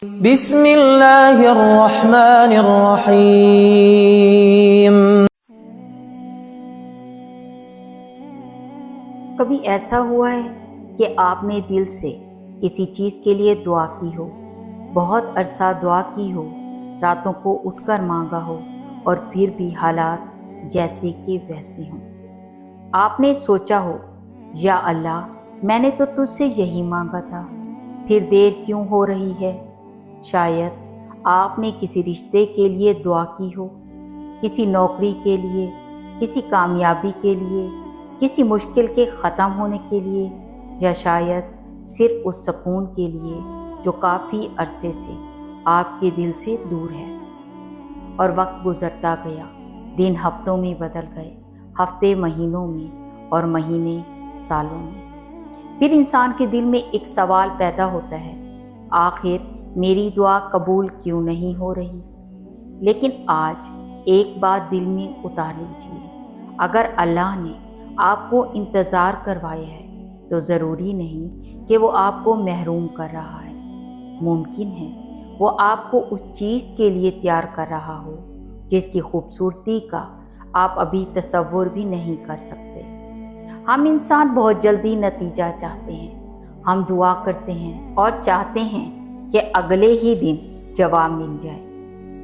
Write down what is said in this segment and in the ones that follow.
بسم اللہ الرحمن الرحیم۔ کبھی ایسا ہوا ہے کہ آپ نے دل سے کسی چیز کے لیے دعا کی ہو، بہت عرصہ دعا کی ہو، راتوں کو اٹھ کر مانگا ہو اور پھر بھی حالات جیسے کہ ویسے ہوں؟ آپ نے سوچا ہو یا اللہ میں نے تو تجھ سے یہی مانگا تھا، پھر دیر کیوں ہو رہی ہے؟ شاید آپ نے کسی رشتے کے لیے دعا کی ہو، کسی نوکری کے لیے، کسی کامیابی کے لیے، کسی مشکل کے ختم ہونے کے لیے، یا شاید صرف اس سکون کے لیے جو کافی عرصے سے آپ کے دل سے دور ہے۔ اور وقت گزرتا گیا، دن ہفتوں میں بدل گئے، ہفتے مہینوں میں اور مہینے سالوں میں۔ پھر انسان کے دل میں ایک سوال پیدا ہوتا ہے، آخر میری دعا قبول کیوں نہیں ہو رہی؟ لیکن آج ایک بات دل میں اتار لیجیے، اگر اللہ نے آپ کو انتظار کروایا ہے تو ضروری نہیں کہ وہ آپ کو محروم کر رہا ہے۔ ممکن ہے وہ آپ کو اس چیز کے لیے تیار کر رہا ہو جس کی خوبصورتی کا آپ ابھی تصور بھی نہیں کر سکتے۔ ہم انسان بہت جلدی نتیجہ چاہتے ہیں، ہم دعا کرتے ہیں اور چاہتے ہیں کہ اگلے ہی دن جواب مل جائے۔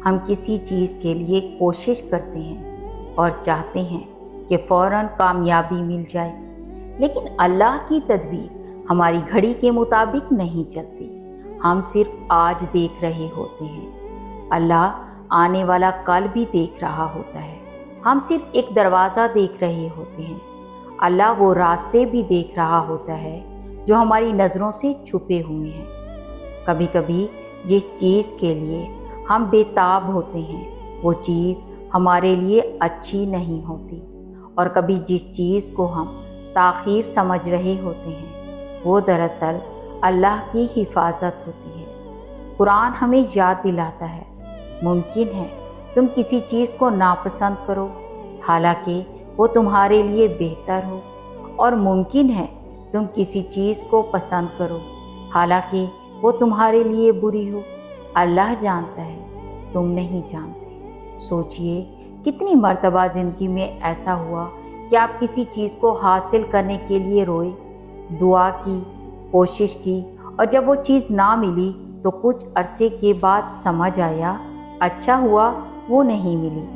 ہم کسی چیز کے لیے کوشش کرتے ہیں اور چاہتے ہیں کہ فوراً کامیابی مل جائے، لیکن اللہ کی تدبیر ہماری گھڑی کے مطابق نہیں چلتی۔ ہم صرف آج دیکھ رہے ہوتے ہیں، اللہ آنے والا کل بھی دیکھ رہا ہوتا ہے۔ ہم صرف ایک دروازہ دیکھ رہے ہوتے ہیں، اللہ وہ راستے بھی دیکھ رہا ہوتا ہے جو ہماری نظروں سے چھپے ہوئے ہیں۔ کبھی کبھی جس چیز کے لیے ہم بے تاب ہوتے ہیں وہ چیز ہمارے لیے اچھی نہیں ہوتی، اور کبھی جس چیز کو ہم تاخیر سمجھ رہے ہوتے ہیں وہ دراصل اللہ کی حفاظت ہوتی ہے۔ قرآن ہمیں یاد دلاتا ہے، ممکن ہے تم کسی چیز کو ناپسند کرو حالانکہ وہ تمہارے لیے بہتر ہو، اور ممکن ہے تم کسی چیز کو پسند کرو حالانکہ وہ تمہارے لیے بری ہو۔ اللہ جانتا ہے، تم نہیں جانتے۔ سوچئے کتنی مرتبہ زندگی میں ایسا ہوا کہ آپ کسی چیز کو حاصل کرنے کے لیے روئے، دعا کی، کوشش کی، اور جب وہ چیز نہ ملی تو کچھ عرصے کے بعد سمجھ آیا اچھا ہوا وہ نہیں ملی۔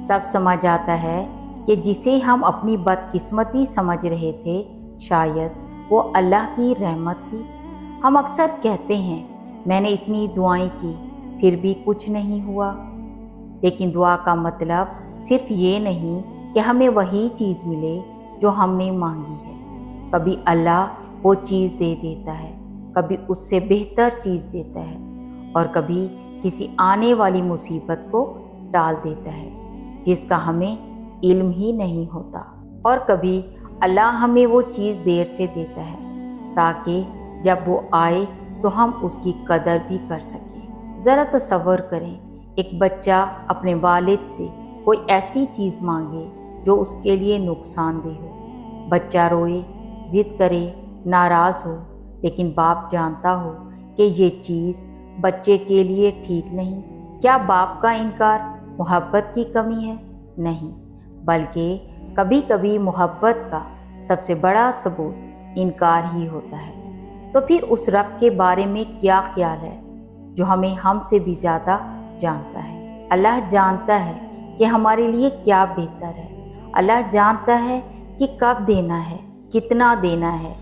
تب سمجھ آتا ہے کہ جسے ہم اپنی بدقسمتی سمجھ رہے تھے شاید وہ اللہ کی رحمت تھی۔ ہم اکثر کہتے ہیں میں نے اتنی دعائیں کی پھر بھی کچھ نہیں ہوا، لیکن دعا کا مطلب صرف یہ نہیں کہ ہمیں وہی چیز ملے جو ہم نے مانگی ہے۔ کبھی اللہ وہ چیز دے دیتا ہے، کبھی اس سے بہتر چیز دیتا ہے، اور کبھی کسی آنے والی مصیبت کو ٹال دیتا ہے جس کا ہمیں علم ہی نہیں ہوتا، اور کبھی اللہ ہمیں وہ چیز دیر سے دیتا ہے تاکہ جب وہ آئے تو ہم اس کی قدر بھی کر سکیں۔ ذرا تصور کریں، ایک بچہ اپنے والد سے کوئی ایسی چیز مانگے جو اس کے لیے نقصان دہ ہو۔ بچہ روئے، ضد کرے، ناراض ہو، لیکن باپ جانتا ہو کہ یہ چیز بچے کے لیے ٹھیک نہیں۔ کیا باپ کا انکار محبت کی کمی ہے؟ نہیں، بلکہ کبھی کبھی محبت کا سب سے بڑا ثبوت انکار ہی ہوتا ہے۔ تو پھر اس رب کے بارے میں کیا خیال ہے جو ہمیں ہم سے بھی زیادہ جانتا ہے؟ اللہ جانتا ہے کہ ہمارے لیے کیا بہتر ہے۔ اللہ جانتا ہے کہ کب دینا ہے، کتنا دینا ہے،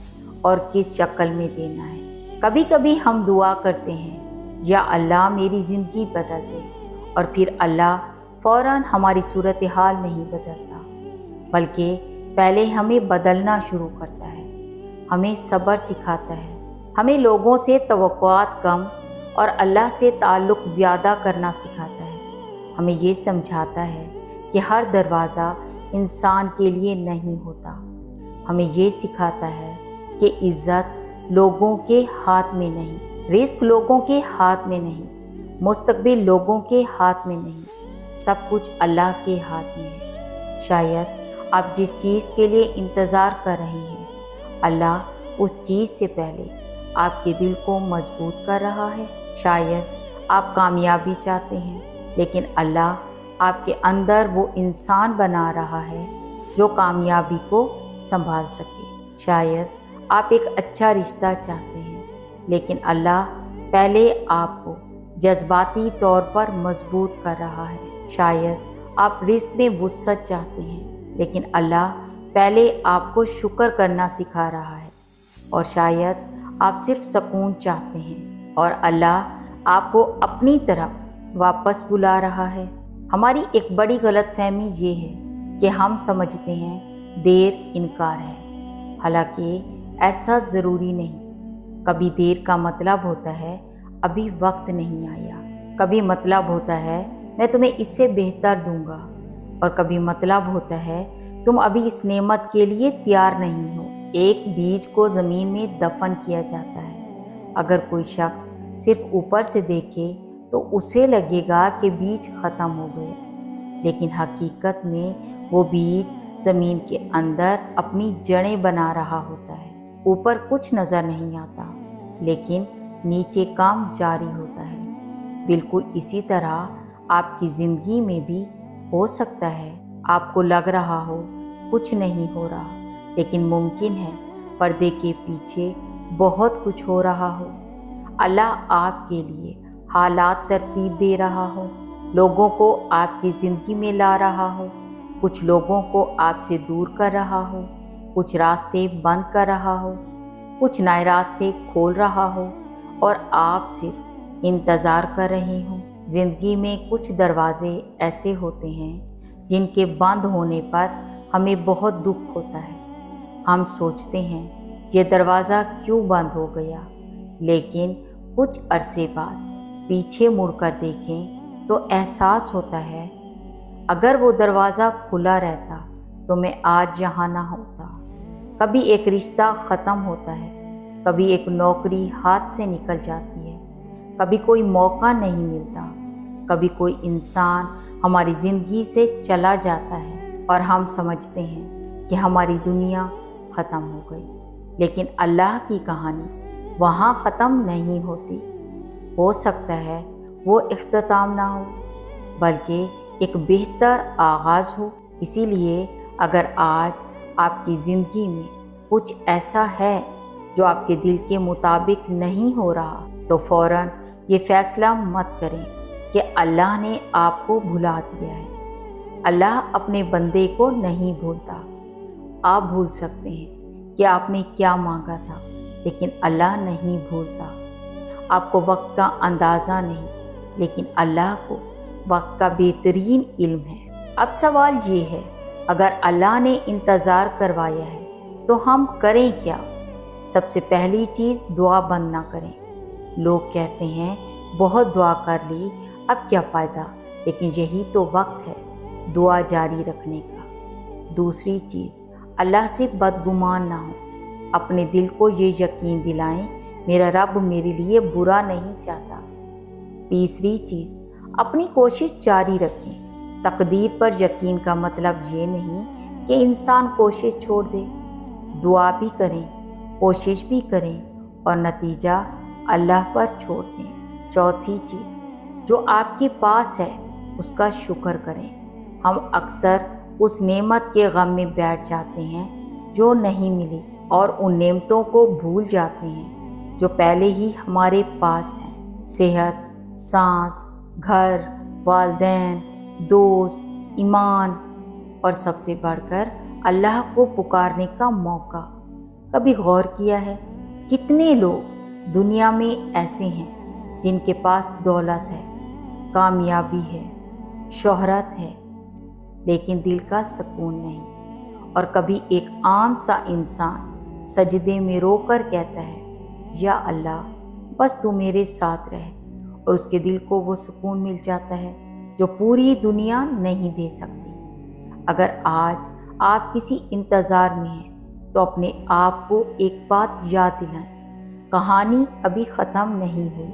اور کس شکل میں دینا ہے۔ کبھی کبھی ہم دعا کرتے ہیں یا اللہ میری زندگی بدل دے، اور پھر اللہ فوراً ہماری صورتحال نہیں بدلتا، بلکہ پہلے ہمیں بدلنا شروع کرتا ہے، ہمیں صبر سکھاتا ہے، ہمیں لوگوں سے توقعات کم اور اللہ سے تعلق زیادہ کرنا سکھاتا ہے، ہمیں یہ سمجھاتا ہے کہ ہر دروازہ انسان کے لیے نہیں ہوتا، ہمیں یہ سکھاتا ہے کہ عزت لوگوں کے ہاتھ میں نہیں، رزق لوگوں کے ہاتھ میں نہیں، مستقبل لوگوں کے ہاتھ میں نہیں، سب کچھ اللہ کے ہاتھ میں ہے۔ شاید آپ جس چیز کے لیے انتظار کر رہے ہیں اللہ اس چیز سے پہلے آپ کے دل کو مضبوط کر رہا ہے۔ شاید آپ کامیابی چاہتے ہیں، لیکن اللہ آپ کے اندر وہ انسان بنا رہا ہے جو کامیابی کو سنبھال سکے۔ شاید آپ ایک اچھا رشتہ چاہتے ہیں، لیکن اللہ پہلے آپ کو جذباتی طور پر مضبوط کر رہا ہے۔ شاید آپ رزق میں وسعت چاہتے ہیں، لیکن اللہ پہلے آپ کو شکر کرنا سکھا رہا ہے۔ اور شاید آپ صرف سکون چاہتے ہیں اور اللہ آپ کو اپنی طرف واپس بلا رہا ہے۔ ہماری ایک بڑی غلط فہمی یہ ہے کہ ہم سمجھتے ہیں دیر انکار ہے، حالانکہ ایسا ضروری نہیں۔ کبھی دیر کا مطلب ہوتا ہے ابھی وقت نہیں آیا، کبھی مطلب ہوتا ہے میں تمہیں اس سے بہتر دوں گا، اور کبھی مطلب ہوتا ہے تم ابھی اس نعمت کے لیے تیار نہیں ہو۔ ایک بیج کو زمین میں دفن کیا جاتا ہے۔ اگر کوئی شخص صرف اوپر سے دیکھے تو اسے لگے گا کہ بیج ختم ہو گیا، لیکن حقیقت میں وہ بیج زمین کے اندر اپنی جڑیں بنا رہا ہوتا ہے۔ اوپر کچھ نظر نہیں آتا، لیکن نیچے کام جاری ہوتا ہے۔ بالکل اسی طرح آپ کی زندگی میں بھی ہو سکتا ہے آپ کو لگ رہا ہو کچھ نہیں ہو رہا، لیکن ممکن ہے پردے کے پیچھے بہت کچھ ہو رہا ہو۔ اللہ آپ کے لیے حالات ترتیب دے رہا ہو، لوگوں کو آپ کی زندگی میں لا رہا ہو، کچھ لوگوں کو آپ سے دور کر رہا ہو، کچھ راستے بند کر رہا ہو، کچھ نئے راستے کھول رہا ہو، اور آپ صرف انتظار کر رہے ہوں۔ زندگی میں کچھ دروازے ایسے ہوتے ہیں جن کے بند ہونے پر ہمیں بہت دکھ ہوتا ہے۔ ہم سوچتے ہیں یہ دروازہ کیوں بند ہو گیا، لیکن کچھ عرصے بعد پیچھے مڑ کر دیکھیں تو احساس ہوتا ہے اگر وہ دروازہ کھلا رہتا تو میں آج یہاں نہ ہوتا۔ کبھی ایک رشتہ ختم ہوتا ہے، کبھی ایک نوکری ہاتھ سے نکل جاتی ہے، کبھی کوئی موقع نہیں ملتا، کبھی کوئی انسان ہماری زندگی سے چلا جاتا ہے اور ہم سمجھتے ہیں کہ ہماری دنیا ختم ہو گئی، لیکن اللہ کی کہانی وہاں ختم نہیں ہوتی۔ ہو سکتا ہے وہ اختتام نہ ہو، بلکہ ایک بہتر آغاز ہو۔ اسی لیے اگر آج آپ کی زندگی میں کچھ ایسا ہے جو آپ کے دل کے مطابق نہیں ہو رہا، تو فوراً یہ فیصلہ مت کریں کہ اللہ نے آپ کو بھلا دیا ہے۔ اللہ اپنے بندے کو نہیں بھولتا۔ آپ بھول سکتے ہیں کہ آپ نے کیا مانگا تھا، لیکن اللہ نہیں بھولتا۔ آپ کو وقت کا اندازہ نہیں، لیکن اللہ کو وقت کا بہترین علم ہے۔ اب سوال یہ ہے، اگر اللہ نے انتظار کروایا ہے تو ہم کریں کیا؟ سب سے پہلی چیز، دعا بند نہ کریں۔ لوگ کہتے ہیں بہت دعا کر لی، اب کیا فائدہ؟ لیکن یہی تو وقت ہے دعا جاری رکھنے کا۔ دوسری چیز، اللہ سے بدگمان نہ ہو۔ اپنے دل کو یہ یقین دلائیں میرا رب میرے لیے برا نہیں چاہتا۔ تیسری چیز، اپنی کوشش جاری رکھیں۔ تقدیر پر یقین کا مطلب یہ نہیں کہ انسان کوشش چھوڑ دے۔ دعا بھی کریں، کوشش بھی کریں، اور نتیجہ اللہ پر چھوڑ دیں۔ چوتھی چیز، جو آپ کے پاس ہے اس کا شکر کریں۔ ہم اکثر اس نعمت کے غم میں بیٹھ جاتے ہیں جو نہیں ملی، اور ان نعمتوں کو بھول جاتے ہیں جو پہلے ہی ہمارے پاس ہیں۔ صحت، سانس، گھر، والدین، دوست، ایمان، اور سب سے بڑھ کر اللہ کو پکارنے کا موقع۔ کبھی غور کیا ہے کتنے لوگ دنیا میں ایسے ہیں جن کے پاس دولت ہے، کامیابی ہے، شہرت ہے، لیکن دل کا سکون نہیں؟ اور کبھی ایک عام سا انسان سجدے میں رو کر کہتا ہے یا اللہ بس تو میرے ساتھ رہے، اور اس کے دل کو وہ سکون مل جاتا ہے جو پوری دنیا نہیں دے سکتی۔ اگر آج آپ کسی انتظار میں ہیں تو اپنے آپ کو ایک بات یاد دلائیں، کہانی ابھی ختم نہیں ہوئی،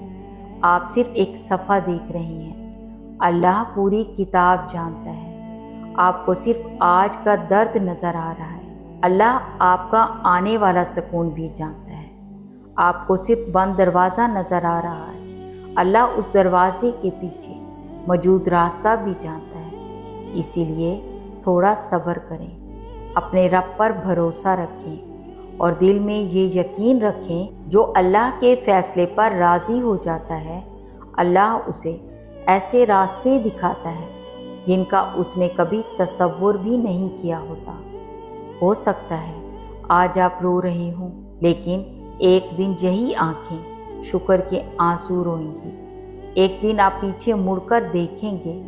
آپ صرف ایک صفحہ دیکھ رہے ہیں۔ اللہ پوری کتاب جانتا ہے، آپ کو صرف آج کا درد نظر آ رہا ہے۔ اللہ آپ کا آنے والا سکون بھی جانتا ہے، آپ کو صرف بند دروازہ نظر آ رہا ہے۔ اللہ اس دروازے کے پیچھے موجود راستہ بھی جانتا ہے، اسی لیے تھوڑا صبر کریں، اپنے رب پر بھروسہ رکھیں اور دل میں یہ یقین رکھیں جو اللہ کے فیصلے پر راضی ہو جاتا ہے اللہ اسے ایسے راستے دکھاتا ہے جن کا اس نے کبھی تصور بھی نہیں کیا ہوتا۔ ہو سکتا ہے آج آپ رو رہے ہوں، لیکن ایک دن یہی آنکھیں شکر کے آنسو روئیں گی۔ ایک دن آپ پیچھے مڑ کر دیکھیں گے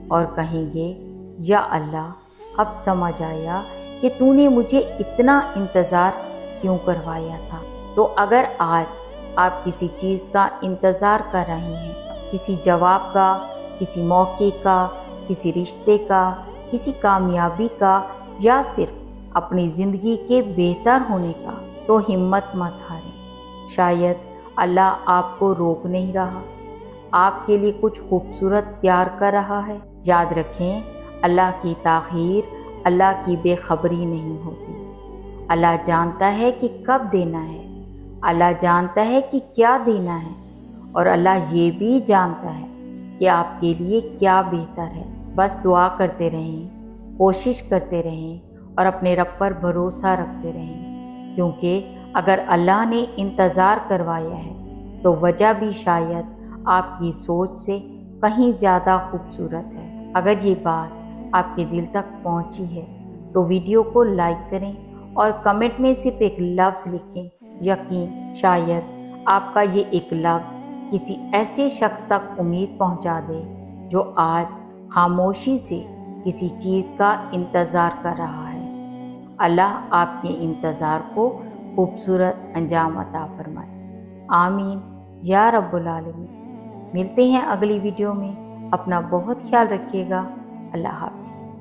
اور کہیں گے، یا اللہ، اب سمجھ آیا کہ تو نے مجھے اتنا انتظار کیوں کروایا تھا۔ تو اگر آج آپ کسی چیز کا انتظار کر رہے ہیں، کسی جواب کا، کسی موقع کا، کسی رشتے کا، کسی کامیابی کا، یا صرف اپنی زندگی کے بہتر ہونے کا، تو ہمت مت ہاریں۔ شاید اللہ آپ کو روک نہیں رہا، آپ کے لیے کچھ خوبصورت تیار کر رہا ہے۔ یاد رکھیں، اللہ کی تاخیر اللہ کی بے خبری نہیں ہوتی۔ اللہ جانتا ہے کہ کب دینا ہے، اللہ جانتا ہے کہ کیا دینا ہے، اور اللہ یہ بھی جانتا ہے کہ آپ کے لیے کیا بہتر ہے۔ بس دعا کرتے رہیں، کوشش کرتے رہیں اور اپنے رب پر بھروسہ رکھتے رہیں، کیونکہ اگر اللہ نے انتظار کروایا ہے تو وجہ بھی شاید آپ کی سوچ سے کہیں زیادہ خوبصورت ہے۔ اگر یہ بات آپ کے دل تک پہنچی ہے تو ویڈیو کو لائک کریں اور کمنٹ میں صرف ایک لفظ لکھیں، یقین شاید آپ کا یہ ایک لفظ کسی ایسے شخص تک امید پہنچا دے جو آج خاموشی سے کسی چیز کا انتظار کر رہا ہے۔ اللہ آپ کے انتظار کو خوبصورت انجام عطا فرمائے، آمین یا رب العالمین۔ ملتے ہیں اگلی ویڈیو میں، اپنا بہت خیال رکھیے گا، اللہ حافظ۔